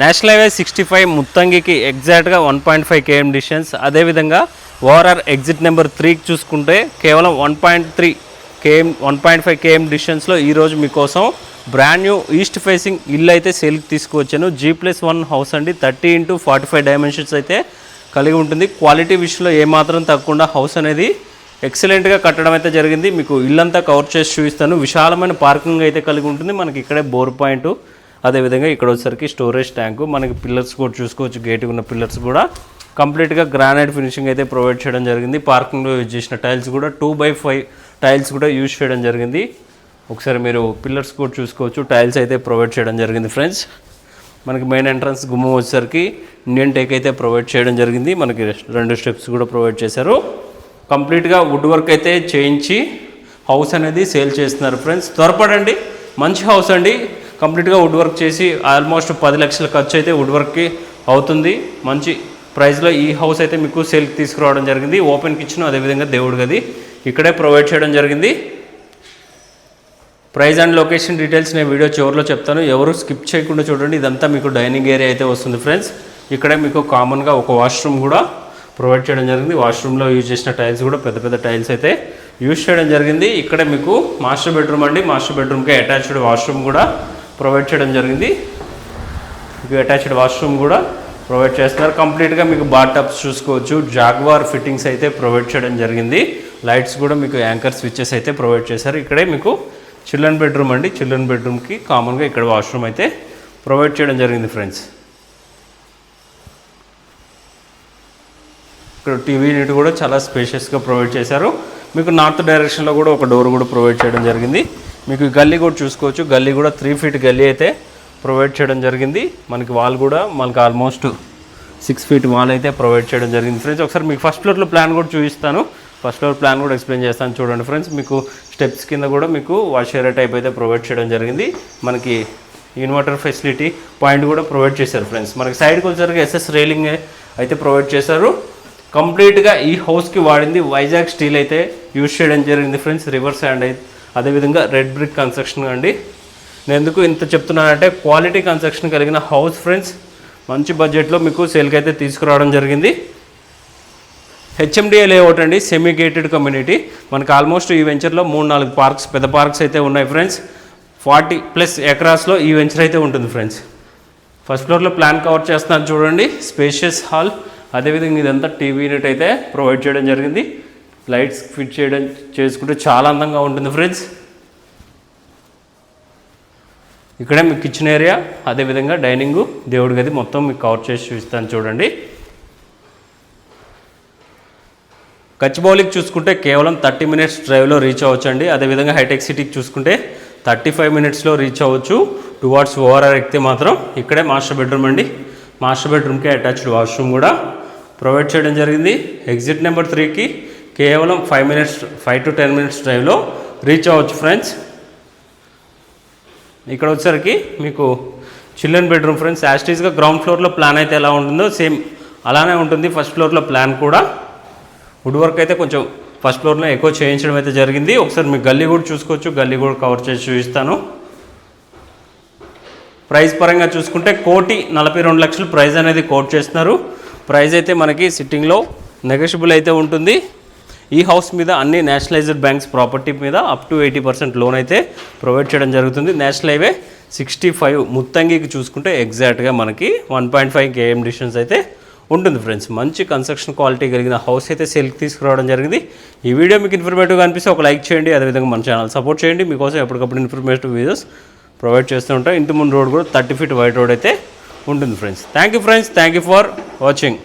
National highway 65 ముత్తంగికి ఎగ్జాక్ట్గా 1.5 km distance. అదేవిధంగా ORR exit number 3కి చూసుకుంటే కేవలం 1.5 km డిస్టెన్స్లో ఈరోజు మీకోసం బ్రాండ్ న్యూ ఈస్ట్ ఫేసింగ్ ఇల్లు అయితే సేల్కి తీసుకువచ్చాను. G+1 హౌస్ అండి. 30x45 డైమెన్షన్స్ అయితే కలిగి ఉంటుంది. క్వాలిటీ విషయంలో ఏమాత్రం తగ్గకుండా హౌస్ అనేది ఎక్సలెంట్గా కట్టడం అయితే జరిగింది. మీకు ఇల్లంతా కవర్ చేసి చూపిస్తాను. విశాలమైన పార్కింగ్ అయితే కలిగి ఉంటుంది. మనకి ఇక్కడే బోర్ పాయింట్, అదేవిధంగా ఇక్కడ వచ్చేసరికి స్టోరేజ్ ట్యాంకు, మనకి పిల్లర్స్ కూడా చూసుకోవచ్చు. గేట్కి ఉన్న పిల్లర్స్ కూడా కంప్లీట్గా గ్రానైట్ ఫినిషింగ్ అయితే ప్రొవైడ్ చేయడం జరిగింది. పార్కింగ్లో యూజ్ చేసిన టైల్స్ కూడా 2x5 టైల్స్ కూడా యూజ్ చేయడం జరిగింది. ఒకసారి మీరు పిల్లర్స్ కూడా చూసుకోవచ్చు. టైల్స్ అయితే ప్రొవైడ్ చేయడం జరిగింది ఫ్రెండ్స్. మనకి మెయిన్ ఎంట్రన్స్ గుమ్మం వచ్చేసరికి ఇండియన్ టేక్ అయితే ప్రొవైడ్ చేయడం జరిగింది. మనకి 2 స్టెప్స్ కూడా ప్రొవైడ్ చేశారు. కంప్లీట్గా వుడ్ వర్క్ అయితే చేయించి హౌస్ అనేది సేల్ చేస్తున్నారు ఫ్రెండ్స్. త్వరపడండి, మంచి హౌస్ అండి. కంప్లీట్గా వుడ్ వర్క్ చేసి ఆల్మోస్ట్ 10 లక్షల ఖర్చు అయితే వుడ్ వర్క్కి అవుతుంది. మంచి ప్రైస్లో ఈ హౌస్ అయితే మీకు సేల్కి తీసుకురావడం జరిగింది. ఓపెన్ కిచెన్, అదేవిధంగా దేవుడి గది ఇక్కడే ప్రొవైడ్ చేయడం జరిగింది. ప్రైస్ అండ్ లొకేషన్ డీటెయిల్స్ నేను వీడియో చివరిలో చెప్తాను. ఎవరు స్కిప్ చేయకుండా చూడండి. ఇదంతా మీకు డైనింగ్ ఏరియా అయితే వస్తుంది ఫ్రెండ్స్. ఇక్కడే మీకు కామన్గా ఒక వాష్రూమ్ కూడా ప్రొవైడ్ చేయడం జరిగింది. వాష్రూమ్లో యూజ్ చేసిన టైల్స్ కూడా పెద్ద పెద్ద టైల్స్ అయితే యూజ్ చేయడం జరిగింది. ఇక్కడే మీకు మాస్టర్ బెడ్రూమ్ అండి. మాస్టర్ బెడ్రూమ్కి అటాచ్డ్ వాష్రూమ్ కూడా ప్రొవైడ్ చేయడం జరిగింది. మీకు అటాచ్డ్ వాష్రూమ్ కూడా ప్రొవైడ్ చేస్తున్నారు. కంప్లీట్గా మీకు బాత్ టబ్స్ చూసుకోవచ్చు. జాగ్వార్ ఫిట్టింగ్స్ అయితే ప్రొవైడ్ చేయడం జరిగింది. లైట్స్ కూడా మీకు యాంకర్ స్విచ్చెస్ అయితే ప్రొవైడ్ చేశారు. ఇక్కడే మీకు చిల్డ్రన్ బెడ్రూమ్ అండి. చిల్డ్రన్ బెడ్రూమ్కి కామన్గా ఇక్కడ వాష్రూమ్ అయితే ప్రొవైడ్ చేయడం జరిగింది ఫ్రెండ్స్. ఇక్కడ టీవీ యూనిట్ కూడా చాలా స్పేషియస్గా ప్రొవైడ్ చేశారు. మీకు నార్త్ డైరెక్షన్లో కూడా ఒక డోర్ కూడా ప్రొవైడ్ చేయడం జరిగింది. మీకు గల్లీ కూడా చూసుకోవచ్చు. గల్లీ కూడా 3 feet గల్లీ అయితే ప్రొవైడ్ చేయడం జరిగింది. మనకి వాల్ కూడా మనకి ఆల్మోస్ట్ 6 feet వాల్ అయితే ప్రొవైడ్ చేయడం జరిగింది ఫ్రెండ్స్. ఒకసారి మీకు ఫస్ట్ ఫ్లోర్లో ప్లాన్ కూడా చూపిస్తాను. ఫస్ట్ ఫ్లోర్ ప్లాన్ కూడా ఎక్స్ప్లెయిన్ చేస్తాను చూడండి ఫ్రెండ్స్. మీకు స్టెప్స్ కింద కూడా మీకు వాష్ ఏరియా టైప్ అయితే ప్రొవైడ్ చేయడం జరిగింది. మనకి ఇన్వర్టర్ ఫెసిలిటీ పాయింట్ కూడా ప్రొవైడ్ చేశారు ఫ్రెండ్స్. మనకి సైడ్కి వచ్చేసరికి SS రైలింగ్ అయితే ప్రొవైడ్ చేశారు. కంప్లీట్గా ఈ హౌస్కి వాడింది వైజాగ్ స్టీల్ అయితే యూజ్ చేయడం జరిగింది ఫ్రెండ్స్. రివర్స్ హ్యాండ్ అయితే అదేవిధంగా రెడ్ బ్రిక్ కన్స్ట్రక్షన్ అండి. నేను ఎందుకు ఇంత చెప్తున్నానంటే క్వాలిటీ కన్స్ట్రక్షన్ కలిగిన హౌస్ ఫ్రెండ్స్. మంచి బడ్జెట్లో మీకు సేల్కి అయితే తీసుకురావడం జరిగింది. HMDA లేఅవుట్ అండి. Semi gated community. మనకు ఆల్మోస్ట్ ఈ వెంచర్లో 3-4 పార్క్స్, పెద్ద పార్క్స్ అయితే ఉన్నాయి ఫ్రెండ్స్. 40+ ఎకరాస్లో ఈ వెంచర్ అయితే ఉంటుంది ఫ్రెండ్స్. ఫస్ట్ ఫ్లోర్లో ప్లాన్ కవర్ చేస్తున్నాను చూడండి. స్పేషియస్ హాల్, అదేవిధంగా ఇదంతా టీవీ యూనిట్ అయితే ప్రొవైడ్ చేయడం జరిగింది. లైట్స్ ఫిట్ చేసుకుంటే చాలా అందంగా ఉంటుంది ఫ్రెండ్స్. ఇక్కడే మీకు కిచెన్ ఏరియా, అదేవిధంగా డైనింగు, దేవుడి గది మొత్తం మీకు కవర్ చేసి చూపిస్తాను చూడండి. గచ్చిబౌలికి చూసుకుంటే కేవలం 30 minutes డ్రైవ్లో రీచ్ అవ్వచ్చు అండి. అదేవిధంగా హైటెక్ సిటీకి చూసుకుంటే 35 minutesలో రీచ్ అవ్వచ్చు. టువార్డ్స్ ఓఆర్ఆర్ ఎక్కితే మాత్రం ఇక్కడే మాస్టర్ బెడ్రూమ్ అండి. మాస్టర్ బెడ్రూమ్కి అటాచ్డ్ వాష్రూమ్ కూడా ప్రొవైడ్ చేయడం జరిగింది. ఎగ్జిట్ నెంబర్ 3కి కేవలం 5 to 10 minutes డ్రైవ్లో రీచ్ అవ్వచ్చు ఫ్రెండ్స్. ఇక్కడ వచ్చేసరికి మీకు చిల్డ్రన్ బెడ్రూమ్ ఫ్రెండ్స్. యాస్టీస్గా గ్రౌండ్ ఫ్లోర్లో ప్లాన్ అయితే ఎలా ఉంటుందో సేమ్ అలానే ఉంటుంది. ఫస్ట్ ఫ్లోర్లో ప్లాన్ కూడా వుడ్ వర్క్ అయితే కొంచెం ఫస్ట్ ఫ్లోర్లో ఎక్కువ చేయించడం అయితే జరిగింది. ఒకసారి మీకు గల్లీ కూడా చూసుకోవచ్చు. గల్లీ కూడా కవర్ చేసి చూపిస్తాను. ప్రైస్ పరంగా చూసుకుంటే 1,42,00,000 ప్రైస్ అనేది కోట్ చేస్తున్నారు. ప్రైస్ అయితే మనకి సిట్టింగ్లో నెగోషియబుల్ అయితే ఉంటుంది. ఈ హౌస్ మీద అన్ని నేషనలైజ్డ్ బ్యాంక్స్ ప్రాపర్టీ మీద అప్ టు 80% లోన్ అయితే ప్రొవైడ్ చేయడం జరుగుతుంది. నేషనల్ హైవే 65 ముత్తంగికి చూసుకుంటే ఎగ్జాక్ట్గా మనకి 1.5 km డిస్టెన్స్ అయితే ఉంటుంది ఫ్రెండ్స్. మంచి కన్స్ట్రక్షన్ క్వాలిటీ కలిగిన హౌస్ అయితే సేల్కి తీసుకురావడం జరిగింది. ఈ వీడియో మీకు ఇన్ఫర్మేటివ్గా అనిపిస్తే ఒక లైక్ చేయండి. అదేవిధంగా మన ఛానల్ సపోర్ట్ చేయండి. మీకోసం ఎప్పటికప్పుడు ఇన్ఫర్మేటివ్ వీడియోస్ ప్రొవైడ్ చేస్తూ ఉంటాం. ఇంటి ముందు రోడ్ కూడా 30 feet వైడ్ రోడ్ అయితే ఉంటుంది friends. Thank you friends. Thank you for watching.